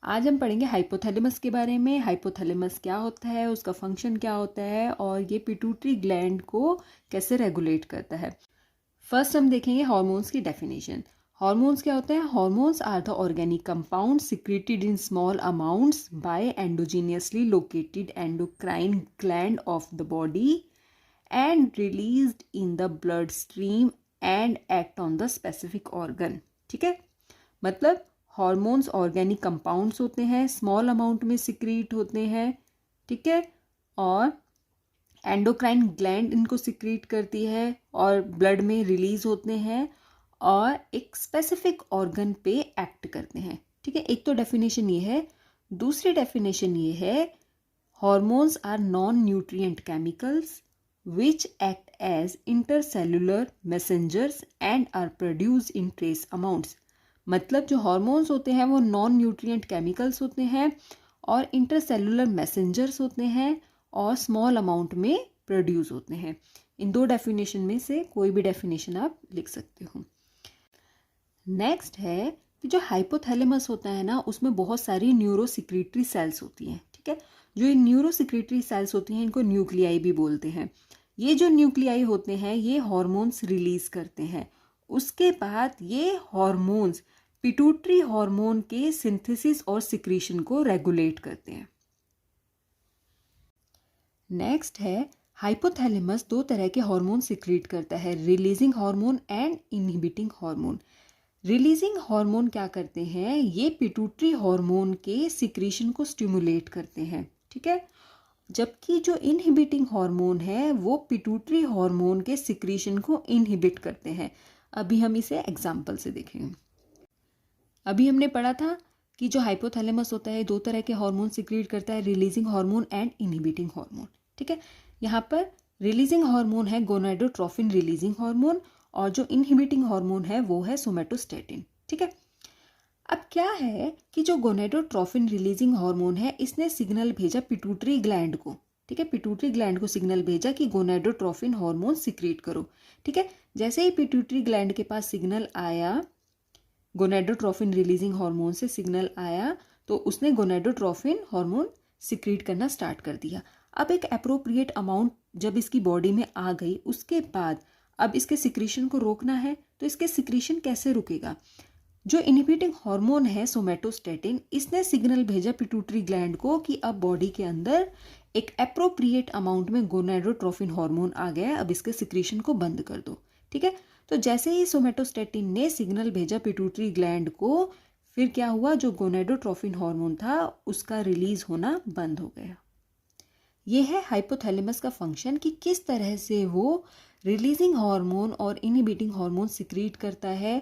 आज हम पढ़ेंगे हाइपोथैलेमस के बारे में। हाइपोथैलेमस क्या होता है, उसका फंक्शन क्या होता है और ये पिट्यूटरी ग्लैंड को कैसे रेगुलेट करता है। फर्स्ट हम देखेंगे हार्मोन्स की डेफिनेशन। हार्मोन्स क्या होते हैं? Hormones are the organic compound secreted in small amounts by endogenously located endocrine gland of the body and released in the blood stream and act on the specific organ. ठीक है, मतलब hormones organic compounds होते हैं, small amount में secrete होते हैं, ठीक है, और एंडोक्राइन ग्लैंड इनको सिक्रीट करती है और ब्लड में रिलीज होते हैं और एक स्पेसिफिक ऑर्गन पे एक्ट करते हैं। ठीक है, एक तो डेफिनेशन ये है। दूसरी डेफिनेशन ये है, hormones are non nutrient chemicals which act as intercellular messengers and are produced in trace amounts। मतलब जो हॉर्मोन्स होते हैं वो नॉन न्यूट्रिएंट केमिकल्स होते हैं और इंटरसेलुलर मैसेंजर्स होते हैं और स्मॉल अमाउंट में प्रोड्यूस होते हैं। इन दो डेफिनेशन में से कोई भी डेफिनेशन आप लिख सकते हो। नेक्स्ट है कि जो हाइपोथैलेमस होता है ना, उसमें बहुत सारी न्यूरोसिक्रेटरी सेल्स होती हैं। ठीक है, जो ये न्यूरोसिक्रेटरी सेल्स होती हैं इनको न्यूक्लियाई भी बोलते हैं। ये जो न्यूक्लियाई होते हैं ये हॉर्मोन्स रिलीज करते हैं। उसके बाद ये हॉर्मोन्स पिट्यूटरी हार्मोन के सिंथेसिस और सिक्रीशन को रेगुलेट करते हैं। नेक्स्ट है, हाइपोथैलेमस दो तरह के हार्मोन सिक्रीट करता है, releasing hormone and inhibiting hormone. Releasing hormone क्या करते हैं? ये पिट्यूटरी हार्मोन के सिक्रीशन को स्टिमुलेट करते हैं। ठीक है, जबकि जो इनहिबिटिंग हार्मोन है वो पिट्यूटरी हार्मोन के सिक्रीशन को इनहिबिट करते हैं। अभी हम इसे एग्जाम्पल से देखेंगे। अभी हमने पढ़ा था कि जो हाइपोथैलेमस होता है दो तरह के हार्मोन सिक्रीट करता है, releasing hormone and inhibiting hormone. ठीक है, यहाँ पर रिलीजिंग हार्मोन है गोनाडोट्रोफिन रिलीजिंग हार्मोन और जो इनहिबिटिंग हार्मोन है वो है सोमेटोस्टेटिन। ठीक है, अब क्या है कि जो गोनाडोट्रोफिन रिलीजिंग हार्मोन है इसने सिग्नल भेजा पिट्यूटरी ग्लैंड को। ठीक है, पिट्यूटरी ग्लैंड को सिग्नल भेजा कि गोनाडोट्रोफिन हार्मोन सिक्रीट करो। ठीक है, जैसे ही पिट्यूटरी ग्लैंड के पास सिग्नल आया, गोनाडोट्रोफिन रिलीजिंग हार्मोन से सिग्नल आया, तो उसने गोनाडोट्रोफिन हार्मोन सिक्रीट करना स्टार्ट कर दिया। अब एक अप्रोप्रिएट अमाउंट जब इसकी बॉडी में आ गई, उसके बाद अब इसके सिक्रीशन को रोकना है, तो इसके सिक्रीशन कैसे रुकेगा? जो इनहिबिटिंग हार्मोन है सोमेटोस्टेटिन, इसने सिग्नल भेजा पिट्यूटरी ग्लैंड को कि अब बॉडी के अंदर एक अप्रोप्रिएट अमाउंट में गोनाडोट्रोफिन हार्मोन आ गया है, अब इसके सिक्रीशन को बंद कर दो। ठीक है, तो जैसे ही सोमेटोस्टेटिन ने सिग्नल भेजा पिट्यूटरी ग्लैंड को, फिर क्या हुआ? जो गोनाडोट्रोफिन हार्मोन था उसका रिलीज होना बंद हो गया। ये है हाइपोथैलेमस का फंक्शन कि किस तरह से वो रिलीजिंग हार्मोन और इनहिबिटिंग हार्मोन सिक्रीट करता है